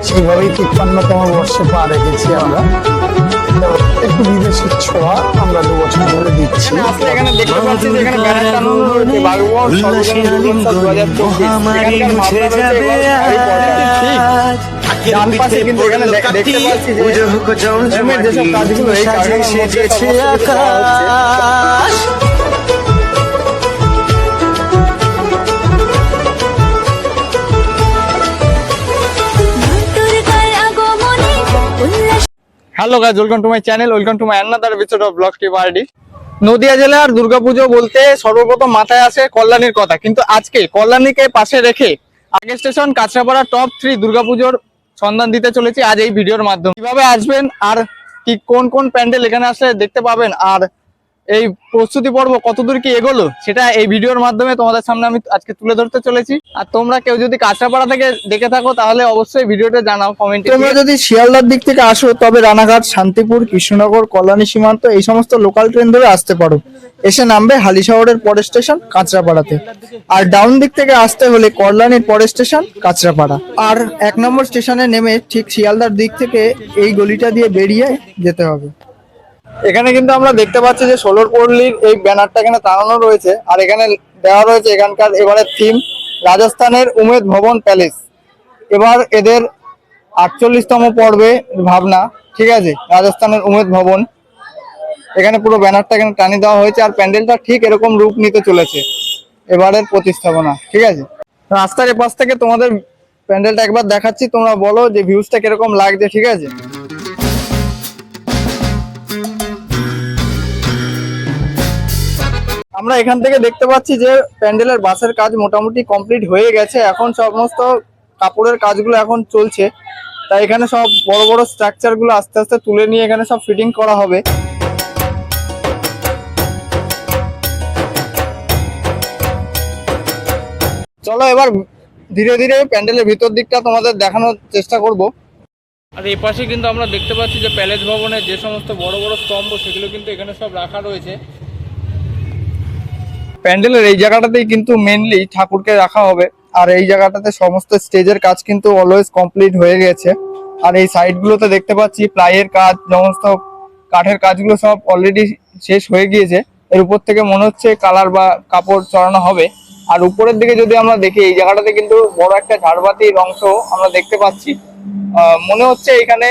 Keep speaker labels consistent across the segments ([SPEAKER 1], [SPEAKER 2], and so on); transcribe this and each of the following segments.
[SPEAKER 1] সেইভাবেই 53তম বর্ষে পা রেখেছি আমরা। একটু বিদেশের ছোঁয়া আমরা 2 বছর ধরে দিচ্ছি।
[SPEAKER 2] এখানে দেখতে পাচ্ছি যে এখানে ব্যানার টানানো রয়েছে বাগবান সর্বজনীন দুর্গোৎসব 2024। এখানকার ভাবনা রয়েছে এবার শাড়ি পরা। ঠিক ডান পাশে কিন্তু এখানে দেখতে পাচ্ছি যে হোমের যেসব কাজগুলো এই কাজগুলোর মধ্যে hello guys, welcome to my channel, welcome to my another episode of blog tip RD. Nadia জেলার দুর্গাপুজো বলতে সর্বপ্রথম মাথায় আসে কল্যাণীর কথা, কিন্তু আজকে কল্যাণীকে পাশে রেখে আগে স্টেশন কাঁচরাপাড়া টপ 3 দুর্গাপুজোর সন্ধান দিতে চলেছি আজ এই ভিডিওর মাধ্যমে। কিভাবে আসবেন আর কি কোন কোন প্যান্ডেল এখানে আসলে দেখতে পাবেন আর এই প্রস্তুতি পর্ব কতদূর কি এগোলো সেটা এই ভিডিওর মাধ্যমে তোমাদের সামনে আমি আজকে তুলে ধরতে চলেছি। আর তোমরা কেউ যদি কাঁচরাপাড়া থেকে দেখে থাকো তাহলে অবশ্যই ভিডিওটা জানাও কমেন্টে। তোমরা যদি শিয়ালদার দিক থেকে আসো তবে রানাঘাট, শান্তিপুর, কৃষ্ণনগর, কল্যাণী সীমান্ত এই সমস্ত লোকাল ট্রেন ধরে আসতে পারো। এসে নামবে হালিশহরের পরের স্টেশন কাঁচরাপাড়াতে। আর ডাউন দিক থেকে আসতে হলে কল্যাণীর পরের স্টেশন কাঁচরাপাড়া। আর 1 নম্বর স্টেশনে নেমে ঠিক শিয়ালদার দিক থেকে এই গলিটা দিয়ে বেরিয়ে যেতে হবে। এখানে কিন্তু আমরা দেখতে পাচ্ছি যে 16 পল্লীর এই ব্যানারটা এখানে টানানো রয়েছে আর এখানে দেওয়া রয়েছে এখানকার এবারের থিম রাজস্থানের উমেদ ভবন প্যালেস। এবার এদের 48তম পর্বে ভাবনা, ঠিক আছে, রাজস্থানের উমেদ ভবন। এখানে পুরো ব্যানারটা এখানে টানিয়ে দেওয়া হয়েছে আর প্যান্ডেলটা ঠিক এরকম রূপ নিতে চলেছে এবারের প্রতিস্থাপনা, ঠিক আছে। রাস্তার এপাশ থেকে তোমাদের প্যান্ডেলটা একবার দেখাচ্ছি, তোমরা বলো যে ভিউজটা কিরকম লাগছে, ঠিক আছে। আমরা এখান থেকে দেখতে পাচ্ছি যে প্যান্ডেলের বাসের কাজ মোটামুটি কমপ্লিট হয়ে গেছে, এখন সমস্ত কাপড়ের কাজগুলো এখন চলছে। তাই এখানে সব বড় বড় স্ট্রাকচার গুলো আস্তে আস্তে তুলে নিয়ে এখানে সব ফিটিং করা হবে। চলো এবার ধীরে ধীরে প্যান্ডেলের ভিতর দিকটা তোমাদের দেখানোর চেষ্টা করব। আর এই পাশে কিন্তু আমরা দেখতে পাচ্ছি যে প্যালেস ভবনের যে সমস্ত বড় বড় স্তম্ভ সেগুলো কিন্তু এখানে সব রাখা রয়েছে। প্যান্ডেলের এই জায়গাটাতেই কিন্তু মেনলি ঠাকুরকে রাখা হবে আর এই জায়গাটাতে সমস্ত স্টেজের কাজ কিন্তু অলওয়েজ কমপ্লিট হয়ে গেছে। আর এই সাইডগুলোতে দেখতে পাচ্ছি প্লাইয়ের কাজ, সমস্ত কাঠের কাজগুলো সব অলরেডি শেষ হয়ে গিয়েছে। এর উপর থেকে মনে হচ্ছে কালার বা কাপড় চড়ানো হবে। আর উপরের দিকে যদি আমরা দেখি এই জায়গাটাতে কিন্তু বড় একটা ঝাড়বাতির অংশ আমরা দেখতে পাচ্ছি। মনে হচ্ছে এখানে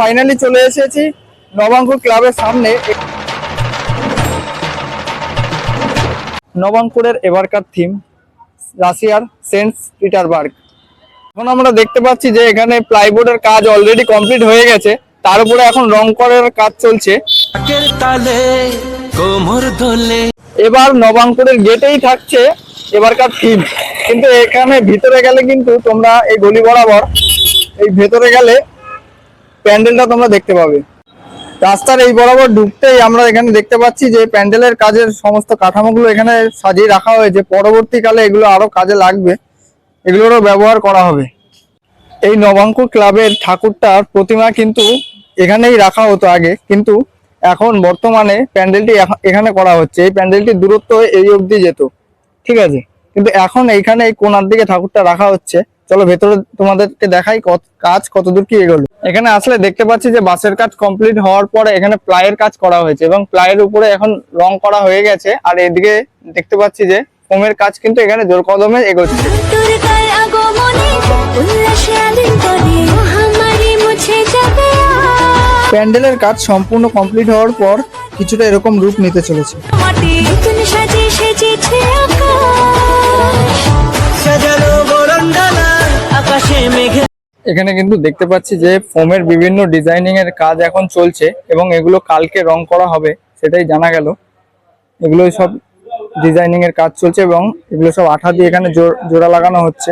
[SPEAKER 2] ফাইনালি চলে এসেছি নবাঙ্কুর ক্লাবের সামনে। নবাঙ্কুরের এবারকার থিম রাশিয়ার সেন্ট পিটারবার্গ। এখন আমরা দেখতে পাচ্ছি যে এখানে প্লাইবোর্ডের কাজ অলরেডি কমপ্লিট হয়ে গেছে, তার উপরে এখন রং করার কাজ চলছে। এবার নবাঙ্কুরের গেটেই থাকছে এবারকার থিম, কিন্তু এখানে ভিতরে গেলে কিন্তু তোমরা এই গলি বরাবর এই ভেতরে গেলে প্যান্ডেলটা তোমরা দেখতে পাবে। রাস্তার এই বরাবর ঢুকতেই আমরা এখানে দেখতে পাচ্ছি যে প্যান্ডেলের কাজের সমস্ত কাঠামোগুলো এখানে সাজিয়ে রাখা হয়েছে। পরবর্তীকালে এগুলো আরো কাজে লাগবে, এগুলোরও ব্যবহার করা হবে। এই নবাঙ্কুর ক্লাবের ঠাকুরটার প্রতিমা কিন্তু এখানেই রাখা হতো আগে, কিন্তু এখন বর্তমানে প্যান্ডেলটি এখানে করা হচ্ছে। এই প্যান্ডেলটির দূরত্ব এই অবধি যেত, ঠিক আছে, কিন্তু এখন এইখানে এই কোণার দিকে ঠাকুরটা রাখা হচ্ছে। চলো ভেতরে তোমাদেরকে দেখাই কাজ কতদূর কি এগোলো। এখানে আসলে দেখতে পাচ্ছি যে বাসের কাজ কমপ্লিট হওয়ার পরে এখানে প্লাইয়ের কাজ করা হয়েছে এবং প্লাইয়ের উপরে এখন রং করা হয়ে গেছে। আর এদিকে দেখতে পাচ্ছি যে ফোমের কাজ কিন্তু এখানে জোর কদমে এগোচ্ছে। প্যান্ডেলের কাজ সম্পূর্ণ কমপ্লিট হওয়ার পর কিছুটা এরকম রূপ নিতে চলেছে। এখানে কিন্তু দেখতে পাচ্ছি যে ফোমের বিভিন্ন ডিজাইনিং এর কাজ এখন চলছে এবং এগুলো কালকে রং করা হবে সেটাই জানা গেল। এগুলো সব ডিজাইনিং এর কাজ চলছে এবং এগুলো সব আঠা দিয়ে এখানে জোড়া লাগানো হচ্ছে।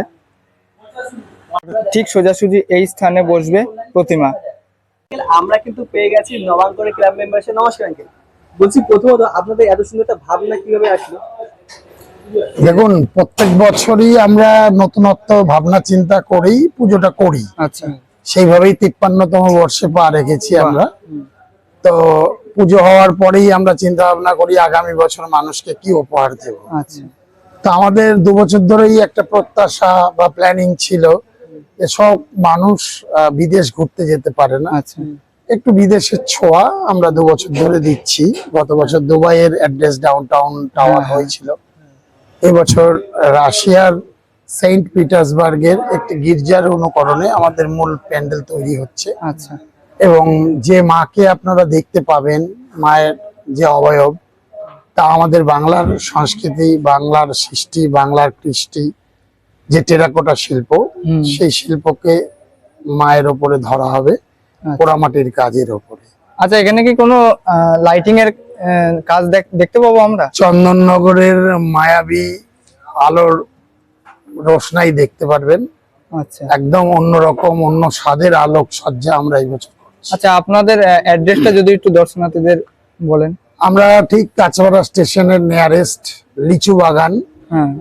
[SPEAKER 2] ঠিক সোজাসুজি এই স্থানে বসবে প্রতিমা।
[SPEAKER 3] আমরা কিন্তু পেয়ে গেছি নবাঙ্কুরের ক্লাব মেম্বারশিপ। নমস্কার আঙ্কেল, বলছি প্রথমত আপনাদের এত সুন্দর একটা ভাবনা কিভাবে আসলো?
[SPEAKER 1] দেখুন, প্রত্যেক বছরই আমরা নতুনত্ব ভাবনা চিন্তা করেই পুজোটা করি।
[SPEAKER 2] আচ্ছা,
[SPEAKER 1] সেইভাবেই 53তম বর্ষে পা রেখেছি
[SPEAKER 2] বাহ।
[SPEAKER 1] আমরা। তো পুজো হওয়ার পরেই আমরা চিন্তা ভাবনা করি আগামী বছর মানুষকে কি উপহার দেব।
[SPEAKER 2] আচ্ছা,
[SPEAKER 1] তো আমাদের 2 বছর ধরেই একটা প্রত্যাশা বা প্ল্যানিং ছিল যে সব মানুষ বিদেশ ঘুরতে যেতে পারে না,
[SPEAKER 2] আচ্ছা,
[SPEAKER 1] একটু বিদেশের ছোঁয়া আমরা 2 বছর ধরে দিচ্ছি। গত বছর দুবাইয়ের অ্যাড্রেস ডাউনটাউন টাওয়ার
[SPEAKER 2] হ্যাঁ।
[SPEAKER 1] হয়েছিল, এবছর রাশিয়ার সেন্ট পিটার্সবার্গের একটি গির্জার অনুকরণে আমাদের মূল প্যান্ডেল তৈরি হচ্ছে।
[SPEAKER 2] আচ্ছা,
[SPEAKER 1] এবং যে মাকে আপনারা দেখতে পাবেন, মায়ের যে অবয়ব, তা আমাদের বাংলার সংস্কৃতি, বাংলার সৃষ্টি, বাংলার কৃষ্টি, যে টেরাকোটা শিল্প,
[SPEAKER 2] হুম।
[SPEAKER 1] সেই শিল্পকে মায়ের ওপরে ধরা হবে, পোড়ামাটির কাজের ওপরে।
[SPEAKER 2] আচ্ছা, এখানে কি কোনো লাইটিং এর কাজ দেখতে পাবো আমরা?
[SPEAKER 1] চন্দননগরের মায়াবী আলোর রোশনাই দেখতে পারবেন।
[SPEAKER 2] আচ্ছা,
[SPEAKER 1] একদম অন্যরকম, অন্য স্বাদের আলোক সজ্জা আমরা এই বছর করছি।
[SPEAKER 2] আচ্ছা, আপনাদের অ্যাড্রেসটা যদি একটু দর্শনার্থীদের বলেন।
[SPEAKER 1] আমরা ঠিক কাঁচপাড়া স্টেশনের নিয়ারেস্ট লিচু বাগান।
[SPEAKER 2] হ্যাঁ,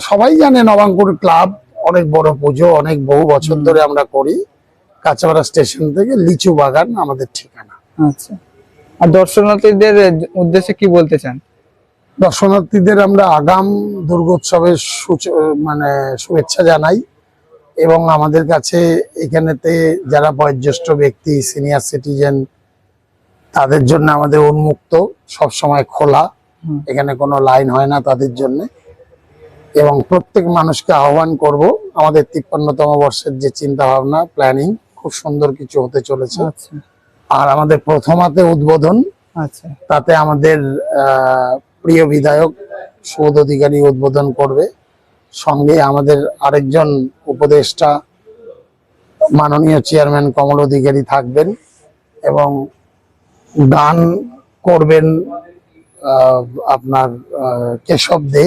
[SPEAKER 1] সবাই জানে নবাঙ্কুর ক্লাব অনেক বড় পুজো, অনেক বহু বছর ধরে আমরা করি। কাঁচপাড়া স্টেশন থেকে লিচু বাগান আমাদের ঠিকানা।
[SPEAKER 2] আচ্ছা। আর দর্শনার্থীদের উদ্দেশ্যে কি বলতে চান?
[SPEAKER 1] দর্শনার্থীদের আমরা আগাম দুর্গোৎসবের মানে শুভেচ্ছা জানাই। এবং আমাদের কাছে এখানেতে যারা বয়োজ্যেষ্ঠ ব্যক্তি, সিনিয়র সিটিজেন, তাদের জন্য আমাদের উন্মুক্ত, সব সময় খোলা। এখানে কোনো লাইন হয় না তাদের জন্য। এবং প্রত্যেক মানুষকে আহ্বান করব, আমাদের 53তম বর্ষের যে চিন্তা ভাবনা, প্ল্যানিং খুব সুন্দর কিছু হতে চলেছে।
[SPEAKER 2] আচ্ছা,
[SPEAKER 1] আর আমাদের প্রথমাতে উদ্বোধন,
[SPEAKER 2] আচ্ছা,
[SPEAKER 1] তাতে আমাদের প্রিয় বিধায়ক সুবোধ অধিকারী উদ্বোধন করবে। সঙ্গে আমাদের আরেকজন উপদেষ্টা মাননীয় চেয়ারম্যান কমল অধিকারী থাকবেন এবং গান করবেন আপনার কেশব দে,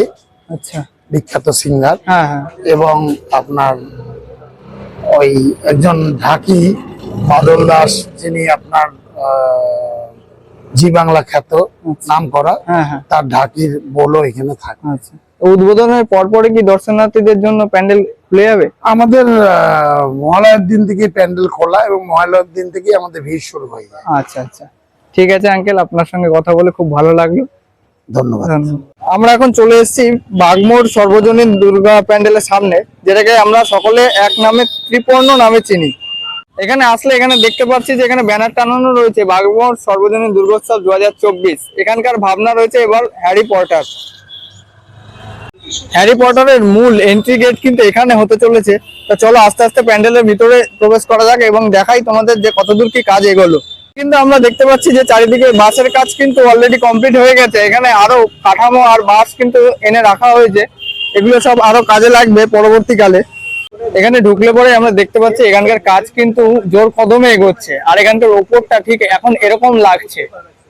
[SPEAKER 2] আচ্ছা,
[SPEAKER 1] বিখ্যাত সিঙ্গার।
[SPEAKER 2] হ্যাঁ, হ্যাঁ,
[SPEAKER 1] এবং আপনার ওই একজন ঢাকি বাদল দাস, যিনি আপনার জি বাংলা খ্যাত, নাম করা,
[SPEAKER 2] হ্যাঁ, হ্যাঁ,
[SPEAKER 1] তার ঢাকির বলো এখানে থাকে।
[SPEAKER 2] আচ্ছা। উদ্বোধনের পরপরই কি দর্শনার্থীদের জন্য প্যান্ডেল খুলে যাবে?
[SPEAKER 1] আমাদের মহালয়ার দিন থেকে প্যান্ডেল খোলা এবং মহালয়ার দিন থেকে আমাদের ভিড় শুরু হয়ে যায়।
[SPEAKER 2] আচ্ছা, আচ্ছা, ঠিক আছে আঙ্কেল, আপনার সঙ্গে কথা বলে খুব ভালো লাগলো।
[SPEAKER 1] ধন্যবাদ।
[SPEAKER 2] আমরা এখন চলে এসেছি বাগমোড় সর্বজনীন দুর্গা প্যান্ডেলের সামনে, যেটাকে আমরা সকলে এক নামে ত্রিপর্ণ নামে চিনি। এখানে আসলে এখানে দেখতে পাচ্ছি যে এখানে ব্যানার টানানো রয়েছে বাগমোড় সর্বজনীন দুর্গোৎসব 2024। এখানকার ভাবনা রয়েছে এবার হ্যারি পটার। হ্যারি পটারের মূল এন্ট্রি গেট কিন্তু এখানে হতে চলেছে। তো চলো আস্তে আস্তে প্যান্ডেলের ভিতরে প্রবেশ করা যাক এবং দেখাই তোমাদের যে কতদূর কি কাজ এগোলো। কিন্তু আমরা দেখতে পাচ্ছি যে চারিদিকে বাসের কাজ কিন্তু অলরেডি কমপ্লিট হয়ে গেছে। এখানে আরো কাঠামো আর বাস কিন্তু এনে রাখা হয়েছে, এগুলো সব আরো কাজে লাগবে পরবর্তীকালে। এখানে ঢুকলে পরে আমরা দেখতে পাচ্ছি এখানকার কাজ কিন্তু জোর কদমে এগোচ্ছে, আর এখানকার ওপরটা ঠিক এখন এরকম লাগছে।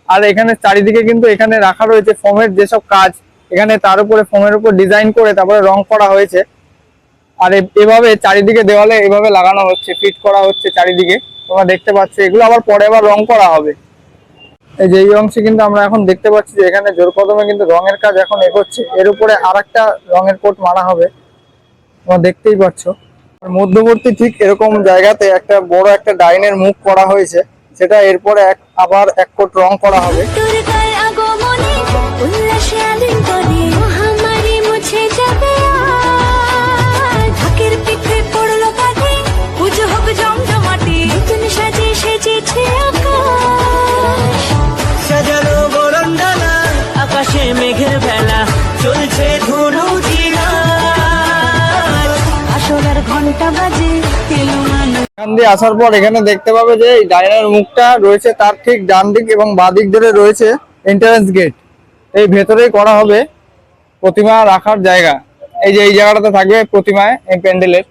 [SPEAKER 2] আর এখানে চারিদিকে কিন্তু এখানে রাখা রয়েছে ফোমের যেসব কাজ, এখানে তার উপরে ফোমের উপর ডিজাইন করে তারপরে রং করা হয়েছে। আর এভাবে চারিদিকে দেওয়ালে এভাবে লাগানো হচ্ছে, ফিট করা হচ্ছে চারিদিকে, তোমরা দেখতে পাচ্ছ। এগুলো আবার পরে আবার রং করা হবে। এই যে এই অংশে কিন্তু আমরা এখন দেখতে পাচ্ছি যে এখানে জোর কদমে কিন্তু রঙের কাজ এখন এগোচ্ছে। এর উপরে আরেকটা রঙের কোট মারা হবে, তোমরা দেখতেই পাচ্ছ। মধ্যবর্তী ঠিক এরকম জায়গাতে একটা বড় একটা ডাইনের মুখ করা হয়েছে, সেটা এরপরে আবার এক কোট রং করা হবে।
[SPEAKER 4] আকাশে মেঘের বেলা চলছে ধুনু আসরের ঘন্টা বাজে।
[SPEAKER 2] এখান দিয়ে আসার পর এখানে দেখতে পাবে যে এই ডাইনার মুখটা রয়েছে, তার ঠিক ডান দিক এবং বাঁ দিক ধরে রয়েছে এন্ট্রান্স গেট। এই ভেতরেই করা হবে প্রতিমা রাখার জায়গা। এই যে এই জায়গাটাতে থাকবে প্রতিমায় এই প্যান্ডেলের।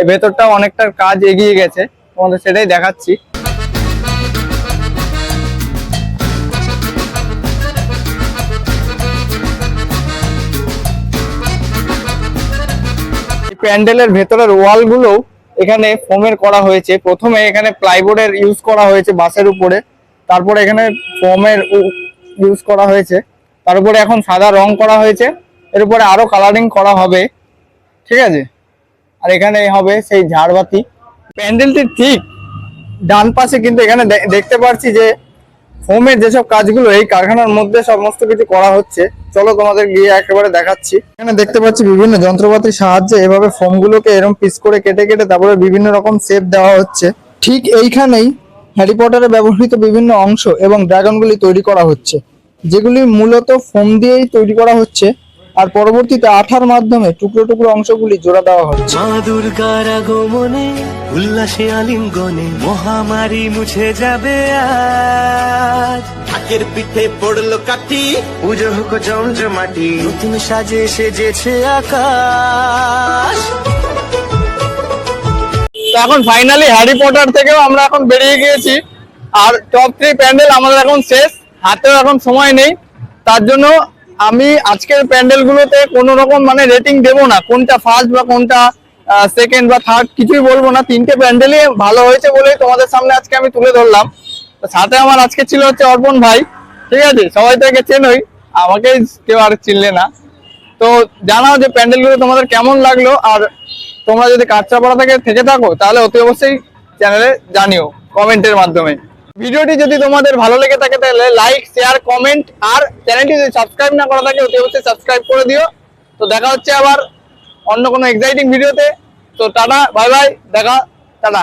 [SPEAKER 2] এই ভেতরটা অনেকটা কাজ এগিয়ে গেছে, তোমাদের সেটাই দেখাচ্ছি। প্যান্ডেলের ভেতরের ওয়াল গুলো এখানে ফোমের করা হয়েছে। প্রথমে এখানে প্লাইবোর্ডের ইউজ করা হয়েছে বাসের উপরে, তারপরে এখানে ফোমের ইউজ করা হয়েছে, তার উপরে এখন সাদা রং করা হয়েছে। এর উপরে আরো কালারিং করা হবে, ঠিক আছে। আর এখানে হবে সেই ঝাড়বাতি। প্যান্ডেলটি ঠিক ডান পাশে কিন্তু এখানে দেখতে পাচ্ছি যে ফোমের যেসব কাজগুলো এই কারখানার মধ্যে সমস্ত কিছু করা হচ্ছে। চলো তোমাদের গিয়ে একেবারে দেখাচ্ছি। এখানে দেখতে পাচ্ছি বিভিন্ন যন্ত্রপাতির সাহায্যে এভাবে ফোমগুলোকে এরকম পিস করে কেটে কেটে তারপরে বিভিন্ন রকম শেপ দেওয়া হচ্ছে। ঠিক এইখানেই হ্যারি পটারে ব্যবহৃত বিভিন্ন অংশ এবং ড্রাগনগুলি তৈরি করা হচ্ছে, যেগুলি মূলত ফোম দিয়েই তৈরি করা হচ্ছে। আর পরবর্তীতে আঠার মাধ্যমে টুকরো টুকরো অংশগুলি জোড়া দেওয়া হচ্ছে।
[SPEAKER 4] মা দুর্গার আগমনে উল্লাসে আলিঙ্গনে মহামারী মুছে যাবে আজ। ঢাকের পিঠে পড়লো কাঠি, পুজো হোক জমজমাটি, নতুন সাজে সেজেছে আকাশ।
[SPEAKER 2] তো এখন ফাইনালি হ্যারি পটার থেকেও আমরা এখন বেরিয়ে গিয়েছি, আর টপ 3 প্যান্ডেল আমাদের এখন শেষ, হাতেও এখন সময় নেই। তার জন্য আমি আজকের প্যান্ডেলগুলোতে কোনো রকম মানে রেটিং দেবো না, কোনটা ফার্স্ট বা কোনটা সেকেন্ড বা থার্ড কিছুই বলবো না। 3টে প্যান্ডেলই ভালো হয়েছে বলেই তোমাদের সামনে আজকে আমি তুলে ধরলাম। তো সাথে আমার আজকে ছিল হচ্ছে অর্পণ ভাই, ঠিক আছে, সবাই তো একে চেনই, আমাকে কেউ আর চিনলে না। তো জানাও যে প্যান্ডেলগুলো তোমাদের কেমন লাগলো, আর তোমরা যদি কাঁচরাপাড়া থেকে থাকো তাহলে অতি অবশ্যই চ্যানেলে জানিও কমেন্টের মাধ্যমে। ভিডিওটি যদি তোমাদের ভালো লেগে থাকে তাহলে লাইক, শেয়ার, কমেন্ট, আর চ্যানেলটি যদি সাবস্ক্রাইব না করা থাকে অতি অবশ্যই সাবস্ক্রাইব করে দিও। তো দেখা হচ্ছে আবার অন্য কোনো এক্সাইটিং ভিডিওতে। তো টাটা, বাই বাই, দেখা, টাটা।